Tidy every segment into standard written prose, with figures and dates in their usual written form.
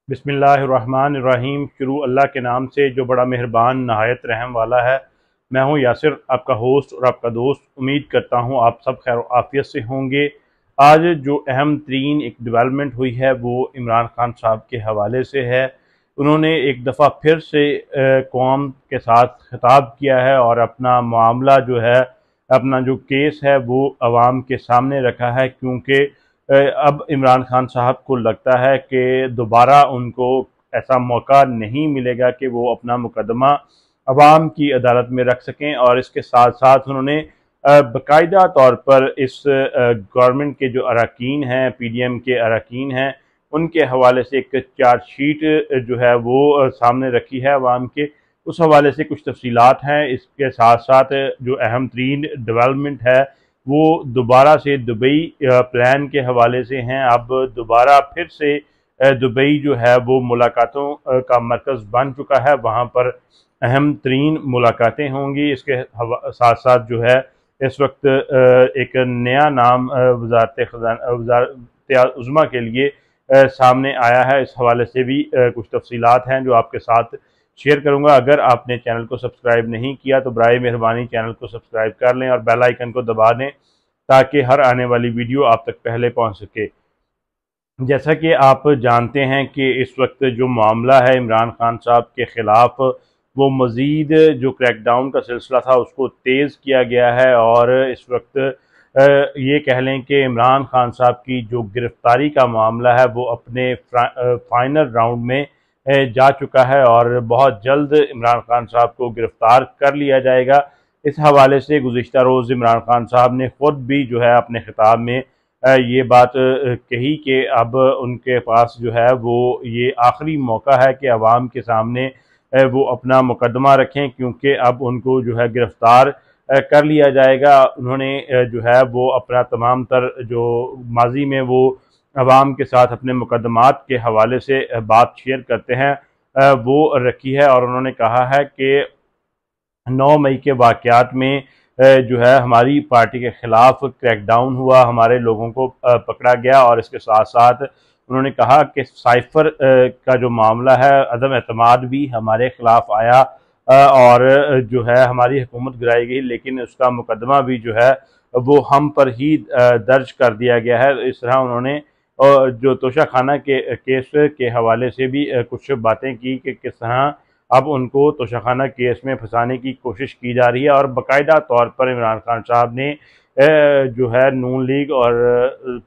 बिस्मिल्लाहिर्रहमानिर्रहीम। शुरू अल्लाह के नाम से जो बड़ा मेहरबान नहायत रहम वाला है। मैं हूं यासिर, आपका होस्ट और आपका दोस्त। उम्मीद करता हूं आप सब खैर आफियत से होंगे। आज जो अहम तरीन एक डेवलपमेंट हुई है वो इमरान खान साहब के हवाले से है। उन्होंने एक दफ़ा फिर से कौम के साथ खिताब किया है और अपना मामला जो है, अपना जो केस है वो अवाम के सामने रखा है, क्योंकि अब इमरान खान साहब को लगता है कि दोबारा उनको ऐसा मौका नहीं मिलेगा कि वो अपना मुकदमा अवाम की अदालत में रख सकें। और इसके साथ साथ उन्होंने बाकायदा तौर पर इस गवर्नमेंट के जो अरकान हैं, पीडीएम के अरकान हैं, उनके हवाले से एक चार्जशीट जो है वो सामने रखी है अवाम के। उस हवाले से कुछ तफसीलात हैं। इसके साथ साथ जो अहम तरीन डेवलपमेंट है वो दोबारा से दुबई प्लान के हवाले से हैं। अब दोबारा फिर से दुबई जो है वो मुलाकातों का मरकज़ बन चुका है। वहाँ पर अहम तरीन मुलाकातें होंगी। इसके साथ साथ जो है इस वक्त एक नया नाम वज़ारत उज़्मा के लिए सामने आया है। इस हवाले से भी कुछ तफसीलात हैं जो आपके साथ शेयर करूंगा। अगर आपने चैनल को सब्सक्राइब नहीं किया तो बराए मेहरबानी चैनल को सब्सक्राइब कर लें और बेल आइकन को दबा दें ताकि हर आने वाली वीडियो आप तक पहले पहुंच सके। जैसा कि आप जानते हैं कि इस वक्त जो मामला है इमरान खान साहब के ख़िलाफ़, वो मज़ीद जो क्रैकडाउन का सिलसिला था उसको तेज़ किया गया है। और इस वक्त ये कह लें कि इमरान खान साहब की जो गिरफ़्तारी का मामला है वो अपने फाइनल राउंड में जा चुका है और बहुत जल्द इमरान खान साहब को गिरफ़्तार कर लिया जाएगा। इस हवाले से गुज़िश्ता रोज़ इमरान खान साहब ने ख़ुद भी जो है अपने खिताब में ये बात कही कि अब उनके पास जो है वो ये आखिरी मौका है कि अवाम के सामने वो अपना मुकदमा रखें, क्योंकि अब उनको जो है गिरफ़्तार कर लिया जाएगा। उन्होंने जो है वो अपना तमाम तर जो माजी में वो अवाम के साथ अपने मुकदमात के हवाले से बात शेयर करते हैं वो रखी है। और उन्होंने कहा है कि 9 मई के वाक़यात में जो है हमारी पार्टी के ख़िलाफ़ क्रैकडाउन हुआ, हमारे लोगों को पकड़ा गया। और इसके साथ साथ उन्होंने कहा कि साइफ़र का जो मामला है, अदम एतमाद भी हमारे ख़िलाफ़ आया और जो है हमारी हुकूमत गिराई गई, लेकिन उसका मुकदमा भी जो है वो हम पर ही दर्ज कर दिया गया है। इस तरह उन्होंने जो तोशाखाना के केस के हवाले से भी कुछ बातें की कि किस तरह अब उनको तोशाखाना केस में फंसाने की कोशिश की जा रही है। और बाकायदा तौर पर इमरान खान साहब ने जो है नून लीग और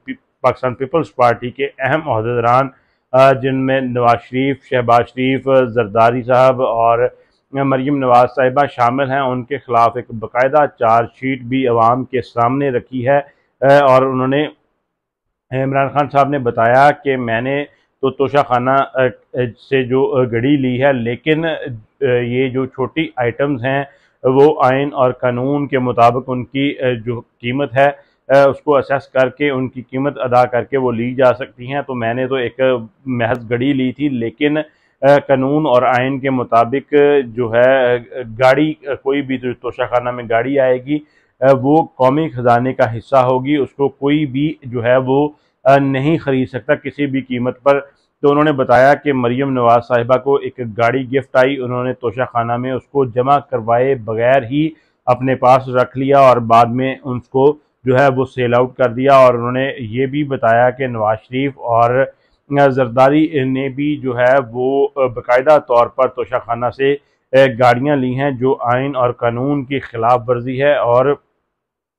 पाकिस्तान पीपल्स पार्टी के अहम ओहदेदारान, जिनमें नवाज शरीफ, शहबाज शरीफ, जरदारी साहब और मरीम नवाज साहिबा शामिल हैं, उनके ख़िलाफ़ एक बाकायदा चार्जशीट भी अवाम के सामने रखी है। और उन्होंने इमरान खान साहब ने बताया कि मैंने तो तोशाखाना से जो घड़ी ली है, लेकिन ये जो छोटी आइटम्स हैं वो आइन और कानून के मुताबिक उनकी जो कीमत है उसको असेस करके उनकी कीमत अदा करके वो ली जा सकती हैं। तो मैंने तो एक महज घड़ी ली थी, लेकिन कानून और आइन के मुताबिक जो है गाड़ी, कोई भी जो तोशाखाना में गाड़ी आएगी वो कौमी ख़जाने का हिस्सा होगी, उसको कोई भी जो है वो नहीं ख़रीद सकता किसी भी कीमत पर। तो उन्होंने बताया कि मरीम नवाज साहिबा को एक गाड़ी गिफ्ट आई, उन्होंने तोशाखाना में उसको जमा करवाए बगैर ही अपने पास रख लिया और बाद में उसको जो है वो सेल आउट कर दिया। और उन्होंने ये भी बताया कि नवाज शरीफ और जरदारी ने भी जो है वो बाकायदा तौर पर तोशाखाना से गाड़ियाँ ली हैं जो आइन और कानून की खिलाफ वर्जी है। और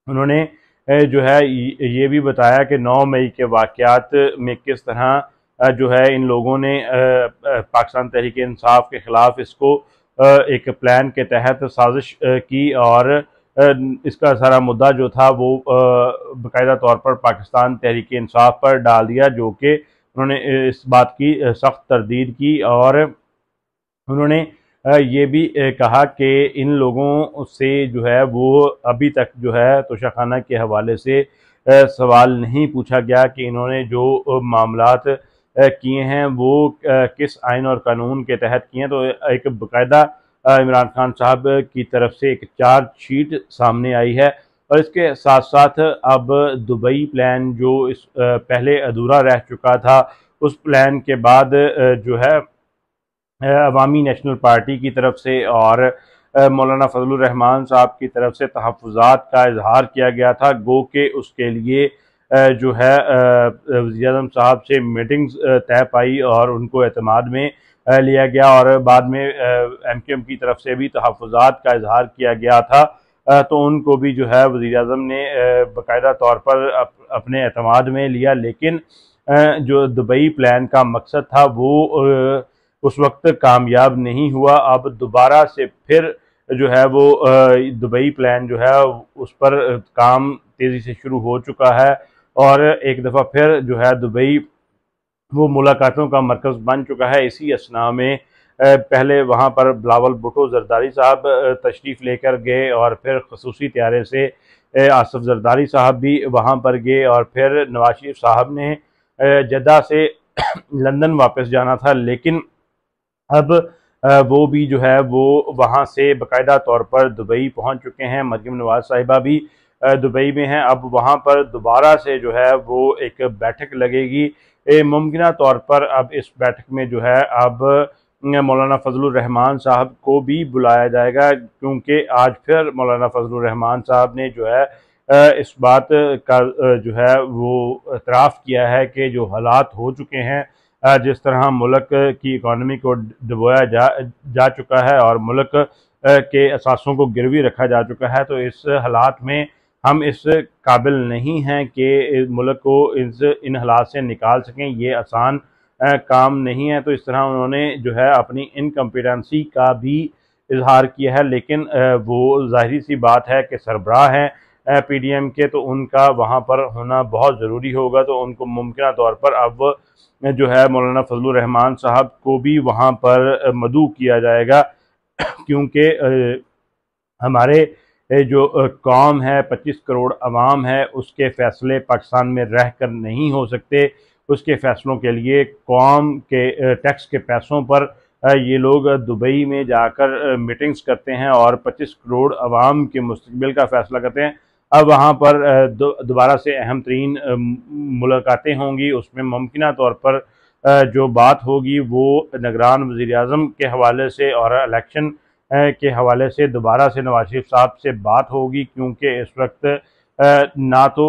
उन्होंने जो है ये भी बताया कि 9 मई के वाक़यात में किस तरह जो है इन लोगों ने पाकिस्तान तहरीक-ए-इंसाफ के ख़िलाफ़ इसको एक प्लान के तहत साजिश की और इसका सारा मुद्दा जो था वो बाकायदा तौर पर पाकिस्तान तहरीक-ए-इंसाफ पर डाल दिया, जो कि उन्होंने इस बात की सख्त तरदीद की। और उन्होंने ये भी कहा कि इन लोगों से जो है वो अभी तक जो है तोशाखाना के हवाले से सवाल नहीं पूछा गया कि इन्होंने जो मामलात किए हैं वो किस आइन और कानून के तहत किए हैं। तो एक बाकायदा इमरान खान साहब की तरफ से एक चार्जशीट सामने आई है। और इसके साथ साथ अब दुबई प्लान जो इस पहले अधूरा रह चुका था उस प्लान के बाद जो है अवामी नेशनल पार्टी की तरफ से और मौलाना फजलुर रहमान साहब की तरफ से तहफ़्फ़ुज़ात का इजहार किया गया था। गो के उसके लिए जो है वज़ीर-ए-आज़म साहब से मीटिंग्स तय पाई और उनको एतमाद में लिया गया और बाद में MQM की तरफ से भी तहफ़्फ़ुज़ात का इजहार किया गया था। तो उनको भी जो है वज़ीर-ए-आज़म ने बाकायदा तौर पर अपने एतमाद में लिया, लेकिन जो दुबई प्लान का मकसद था वो उस वक्त कामयाब नहीं हुआ। अब दोबारा से फिर जो है वो दुबई प्लान जो है उस पर काम तेज़ी से शुरू हो चुका है और एक दफ़ा फिर जो है दुबई वो मुलाकातों का मरकज़ बन चुका है। इसी असना में पहले वहाँ पर बिलावल भुट्टो जरदारी साहब तशरीफ़ लेकर गए और फिर खसूसी त्यारे से आसिफ जरदारी साहब भी वहाँ पर गए और फिर नवाज शरीफ साहब ने जद्दा से लंदन वापस जाना था, लेकिन अब वो भी जो है वो वहाँ से बाकायदा तौर पर दुबई पहुँच चुके हैं। मरियम नवाज साहिबा भी दुबई में हैं। अब वहाँ पर दोबारा से जो है वो एक बैठक लगेगी। मुमकिना तौर पर अब इस बैठक में जो है अब मौलाना फजलुर रहमान साहब को भी बुलाया जाएगा, क्योंकि आज फिर मौलाना फजलुर रहमान साहब ने जो है इस बात का जो है वो एतराफ़ किया है कि जो हालात हो चुके हैं, जिस तरह मुल्क की इकॉनमी को डुबोया जा चुका है और मुल्क के असासों को गिरवी रखा जा चुका है, तो इस हालात में हम इस काबिल नहीं हैं कि मुल्क को इन हालात से निकाल सकें। ये आसान काम नहीं है। तो इस तरह उन्होंने जो है अपनी इनकम्पिटेंसी का भी इजहार किया है, लेकिन वो ज़ाहिरी सी बात है कि सरबराह हैं PDM के, तो उनका वहाँ पर होना बहुत ज़रूरी होगा। तो उनको मुमकिन तौर पर अब जो है मौलाना फजलुर रहमान साहब को भी वहाँ पर मदऊ किया जाएगा, क्योंकि हमारे जो कौम है 25 करोड़ अवाम है, उसके फ़ैसले पाकिस्तान में रह कर नहीं हो सकते। उसके फ़ैसलों के लिए कौम के टैक्स के पैसों पर ये लोग दुबई में जाकर मीटिंग्स करते हैं और 25 करोड़ अवाम के मुस्तकबिल का फ़ैसला करते हैं। अब वहाँ पर दोबारा से अहम तरीन मुलाकातें होंगी। उसमें मुमकिना तौर पर जो बात होगी वो निगरान वज़ीर-ए-आज़म के हवाले से और इलेक्शन के हवाले से दोबारा से नवाज शरीफ साहब से बात होगी, क्योंकि इस वक्त ना तो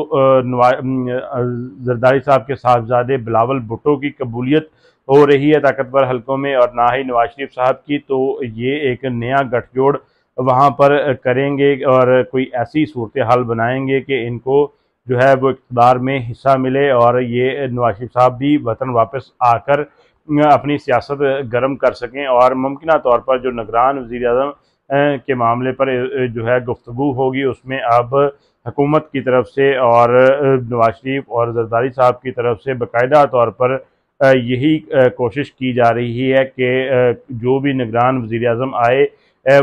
जरदारी साहब के साहबजादे बिलावल भुट्टो की कबूलियत हो रही है ताकतवर हलकों में और ना ही नवाज शरीफ साहब की, तो ये एक नया गठजोड़ वहाँ पर करेंगे और कोई ऐसी सूरत हाल बनाएंगे कि इनको जो है वो इक़्तिदार में हिस्सा मिले और ये नवाज शरीफ साहब भी वतन वापस आकर अपनी सियासत गर्म कर सकें। और मुमकिन तौर पर जो निगरान वज़ीर-ए-आज़म के मामले पर जो है गुफ्तगू होगी, उसमें अब हुकूमत की तरफ से और नवाज शरीफ और जरदारी साहब की तरफ से बाकायदा तौर पर यही कोशिश की जा रही है कि जो भी निगरान वज़ीर-ए-आज़म आए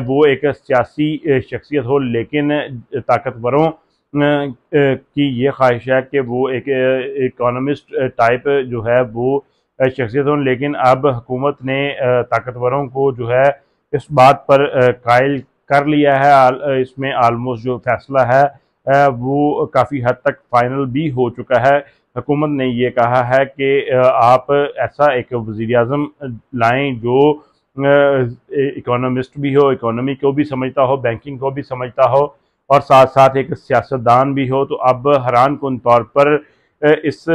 वो एक सियासी शख्सियत हो, लेकिन ताकतवरों की ये ख्वाहिश है कि वो एक इकोनॉमिस्ट टाइप जो है वो शख्सियत हों। लेकिन अब हुकूमत ने ताकतवरों को जो है इस बात पर कायल कर लिया है। इसमें आलमोस्ट जो फैसला है वो काफ़ी हद तक फाइनल भी हो चुका है। हुकूमत ने ये कहा है कि आप ऐसा एक वज़ीर-ए-आज़म लाएँ जो इकोनॉमिस्ट भी हो, इकोनॉमी को भी समझता हो, बैंकिंग को भी समझता हो और साथ साथ एक सियासतदान भी हो। तो अब हैरान कुन तौर पर इस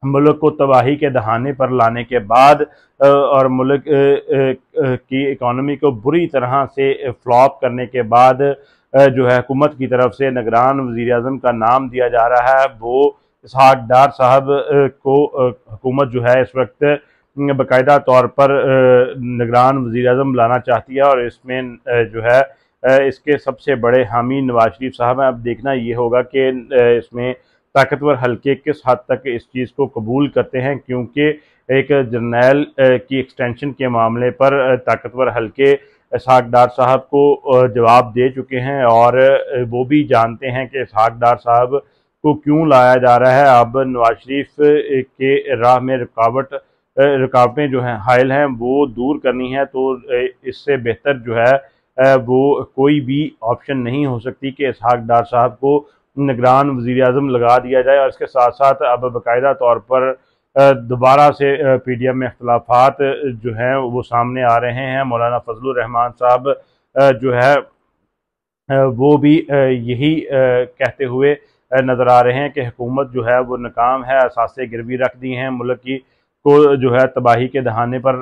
मुल्क को तबाही के दहाने पर लाने के बाद और मुल्क की इकोनॉमी को बुरी तरह से फ्लॉप करने के बाद जो है हुकूमत की तरफ से निगरान वज़ीर-ए-आज़म का नाम दिया जा रहा है, वो इसहाक डार साहब को हुकूमत जो है इस वक्त बाकायदा तौर पर निगरान वज़ीर-ए-आज़म लाना चाहती है और इसमें जो है इसके सबसे बड़े हामी नवाज शरीफ साहब हैं। अब देखना ये होगा कि इसमें ताकतवर हल्के किस हद तक इस चीज़ को कबूल करते हैं, क्योंकि एक जर्नैल की एक्सटेंशन के मामले पर ताकतवर हल्के इसहाक डार साहब को जवाब दे चुके हैं और वो भी जानते हैं कि इसहाक डार साहब को क्यों लाया जा रहा है। अब नवाज शरीफ के राह में रुकावटें जो हैं हायल हैं वो दूर करनी है, तो इससे बेहतर जो है वो कोई भी ऑप्शन नहीं हो सकती कि इसहाक डार साहब को निगरान वज़ीर-ए-आज़म लगा दिया जाए। और इसके साथ साथ अब बाकायदा तौर पर दोबारा से PDM में अख्तलाफात जो हैं वो सामने आ रहे हैं। मौलाना फजलुर रहमान साहब जो है वो भी यही कहते हुए नज़र आ रहे हैं कि हुकूमत जो है वो नाकाम है, असासे गिरवी रख दी हैं, मुल्क की को जो है तबाही के दहाने पर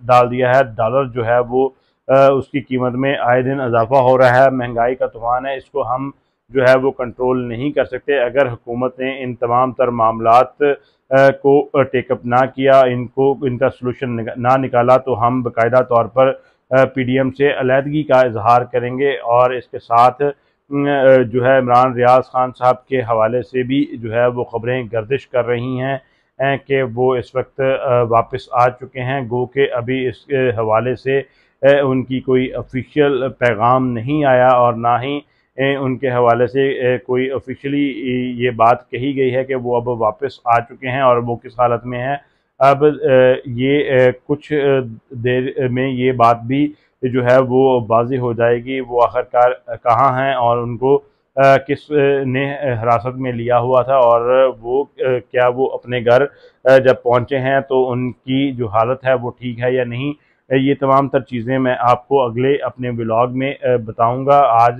डाल दिया है। डॉलर जो है वो उसकी कीमत में आए दिन इजाफा हो रहा है, महंगाई का तूफान है, इसको हम जो है वो कंट्रोल नहीं कर सकते। अगर हुकूमत ने इन तमाम तर मामलात को टेकअप ना किया, इनका सलूशन ना निकाला, तो हम बाकायदा तौर पर PDM से अलहदगी का इजहार करेंगे। और इसके साथ जो है इमरान रियाज खान साहब के हवाले से भी जो है वो खबरें गर्दिश कर रही हैं कि वो इस वक्त वापस आ चुके हैं। गो के अभी इस हवाले से उनकी कोई ऑफिशियल पैगाम नहीं आया और ना ही उनके हवाले से कोई ऑफिशियली ये बात कही गई है कि वो अब वापस आ चुके हैं और वो किस हालत में हैं। अब ये कुछ देर में ये बात भी जो है वो वाज़ेह हो जाएगी वो आखिरकार कहाँ हैं और उनको किस ने हिरासत में लिया हुआ था, और वो क्या वो अपने घर जब पहुँचे हैं तो उनकी जो हालत है वो ठीक है या नहीं। ये तमाम तर चीज़ें मैं आपको अगले अपने व्लॉग में बताऊँगा। आज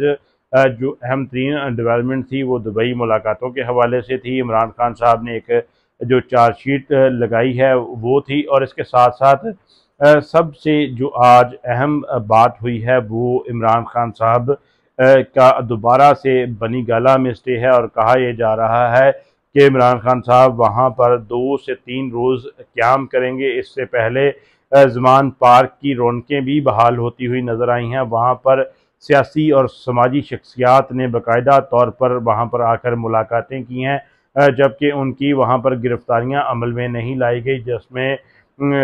जो अहम तरीन डेवलपमेंट थी वो दुबई मुलाकातों के हवाले से थी। इमरान खान साहब ने एक जो चार्जशीट लगाई है वो थी, और इसके साथ साथ सबसे जो आज अहम बात हुई है वो इमरान खान साहब का दोबारा से बनी गाला में स्टे है। और कहा यह जा रहा है कि इमरान खान साहब वहाँ पर 2 से 3 रोज़ क़याम करेंगे। इससे पहले ज़मान पार्क की रौनकें भी बहाल होती हुई नज़र आई हैं। वहाँ पर सियासी और समाजी शख्सियात ने बाकायदा तौर पर वहाँ पर आकर मुलाकातें की हैं, जबकि उनकी वहाँ पर गिरफ्तारियाँ अमल में नहीं लाई गई, जिसमें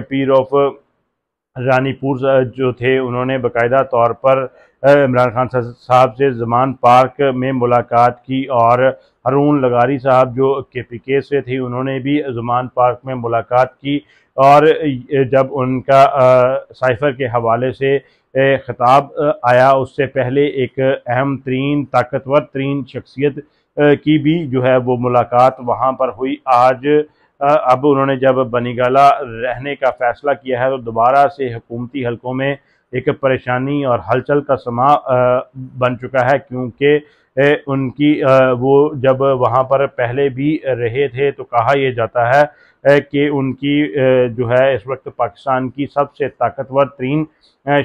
पीर ऑफ रानीपुर जो थे उन्होंने बाकायदा तौर पर इमरान खान साहब से ज़मान पार्क में मुलाकात की, और हारून लगारी साहब जो KPK से थे उन्होंने भी ज़मान पार्क में मुलाकात की। और जब उनका साइफ़र के हवाले से खिताब आया उससे पहले एक अहम तरीन ताकतवर तरीन शख्सियत की भी जो है वो मुलाकात वहाँ पर हुई। आज अब उन्होंने जब बनीगाला रहने का फ़ैसला किया है तो दोबारा से हुकूमती हलकों में एक परेशानी और हलचल का समा बन चुका है, क्योंकि उनकी वो जब वहाँ पर पहले भी रहे थे तो कहा यह जाता है कि उनकी जो है इस वक्त पाकिस्तान की सबसे ताकतवर तरीन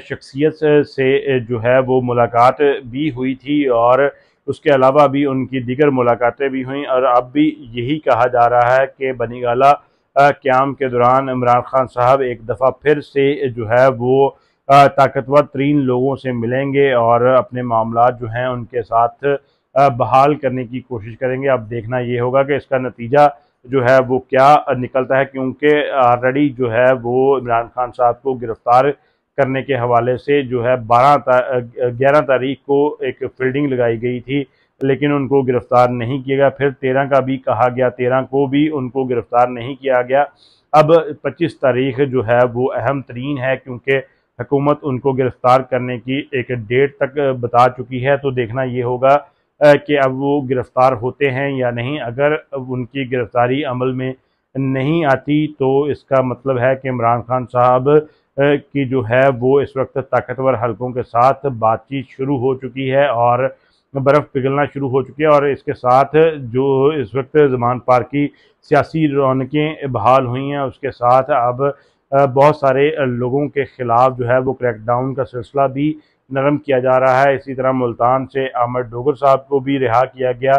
शख्सियत से जो है वो मुलाकात भी हुई थी, और उसके अलावा भी उनकी दीगर मुलाकातें भी हुई। और अब भी यही कहा जा रहा है कि बनीगाला क़याम के दौरान इमरान खान साहब एक दफ़ा फिर से जो है वो ताकतवर तरीन लोगों से मिलेंगे और अपने मामलात जो हैं उनके साथ बहाल करने की कोशिश करेंगे। अब देखना ये होगा कि इसका नतीजा जो है वो क्या निकलता है, क्योंकि ऑलरेडी जो है वो इमरान खान साहब को गिरफ़्तार करने के हवाले से जो है 11 तारीख को एक फील्डिंग लगाई गई थी, लेकिन उनको गिरफ़्तार नहीं किया गया। फिर 13 का भी कहा गया, 13 को भी उनको गिरफ़्तार नहीं किया गया। अब 25 तारीख जो है वो अहम तरीन है, क्योंकि हुकूमत उनको गिरफ़्तार करने की एक डेट तक बता चुकी है। तो देखना ये होगा कि अब वो गिरफ़्तार होते हैं या नहीं। अगर उनकी गिरफ़्तारी अमल में नहीं आती तो इसका मतलब है कि इमरान खान साहब की जो है वो इस वक्त ताकतवर हलकों के साथ बातचीत शुरू हो चुकी है और बर्फ़ पिघलना शुरू हो चुकी है। और इसके साथ जो इस वक्त ज़मान पार्क की सियासी रौनकें बहाल हुई हैं, उसके साथ अब बहुत सारे लोगों के ख़िलाफ़ जो है वो क्रैकडाउन का सिलसिला भी नरम किया जा रहा है। इसी तरह मुल्तान से अहमद डोगर साहब को भी रिहा किया गया।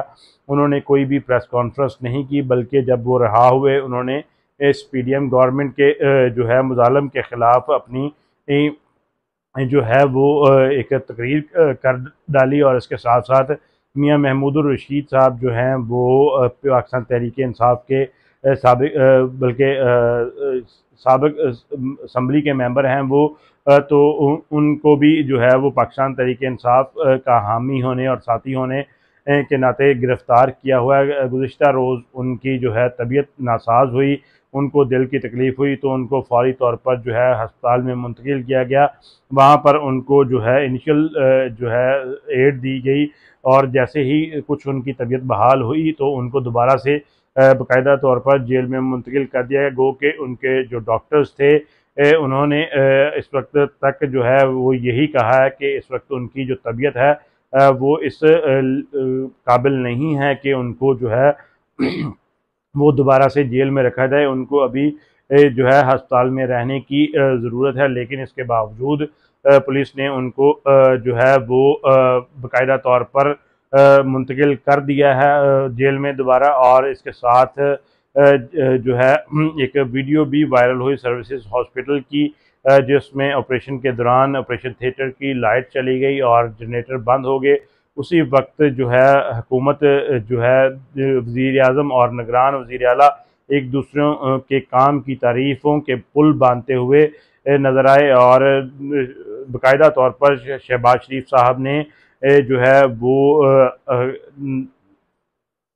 उन्होंने कोई भी प्रेस कॉन्फ्रेंस नहीं की, बल्कि जब वो रिहा हुए उन्होंने इस PDM गवर्नमेंट के जो है मुजालम के ख़िलाफ़ अपनी जो है वो एक तकरीर कर डाली। और इसके साथ साथ मियां महमूदुर रशीद साहब जो हैं वो पाकिस्तान तहरीक इंसाफ के साबिक असम्बली के मेंबर हैं वो, तो उनको भी जो है वो पाकिस्तान तहरीक इंसाफ का हामी होने और साथी होने के नाते गिरफ़्तार किया हुआ है। गुज़िश्ता रोज़ उनकी जो है तबीयत नासाज हुई, उनको दिल की तकलीफ़ हुई, तो उनको फौरी तौर पर जो है हस्पताल में मुंतकिल किया गया। वहाँ पर उनको जो है इनिशियल जो है एड दी गई, और जैसे ही कुछ उनकी तबीयत बहाल हुई तो उनको दोबारा से बाकायदा तौर पर जेल में मुंतकिल कर दिया है। गो के उनके जो डॉक्टर्स थे उन्होंने इस वक्त तक जो है वो यही कहा है कि इस वक्त उनकी जो तबीयत है वो इस काबिल नहीं है कि उनको जो है वो दोबारा से जेल में रखा जाए। उनको अभी जो है अस्पताल में रहने की ज़रूरत है, लेकिन इसके बावजूद पुलिस ने उनको जो है वो बाकायदा तौर पर मुंतकिल कर दिया है जेल में दोबारा। और इसके साथ जो है एक वीडियो भी वायरल हुई सर्विसेज हॉस्पिटल की, जिसमें ऑपरेशन के दौरान ऑपरेशन थिएटर की लाइट चली गई और जनरेटर बंद हो गए। उसी वक्त जो है हुकूमत जो है वज़ीर आज़म और निगरान वज़ीर आला एक दूसरों के काम की तारीफ़ों के पुल बांधते हुए नज़र आए। और बाकायदा तौर पर शहबाज शरीफ साहब ने जो है वो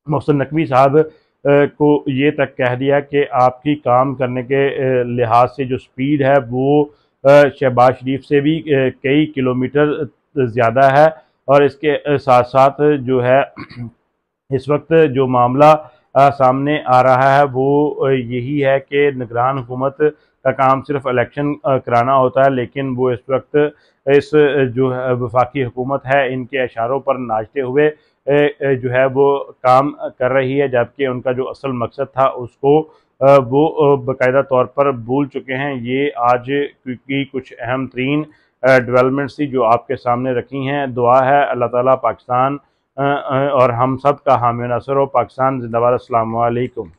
मोहसिन नकवी साहब को ये तक कह दिया कि आपकी काम करने के लिहाज से जो स्पीड है वो शहबाज शरीफ से भी कई किलोमीटर ज़्यादा है। और इसके साथ साथ जो है इस वक्त जो मामला सामने आ रहा है वो यही है कि निगरान हुकूमत का काम सिर्फ इलेक्शन कराना होता है, लेकिन वो इस वक्त इस जो है वफाकी हुकूमत है इनके इशारों पर नाचते हुए जो है वो काम कर रही है, जबकि उनका जो असल मकसद था उसको वो बाकायदा तौर पर भूल चुके हैं। ये आज की कुछ अहम तरीन डेवलपमेंट्स थी जो आपके सामने रखी हैं। दुआ है अल्लाह ताला पाकिस्तान और हम सब का हामी नासर हो। पाकिस्तान जिंदाबाद। अस्सलाम वालेकुम।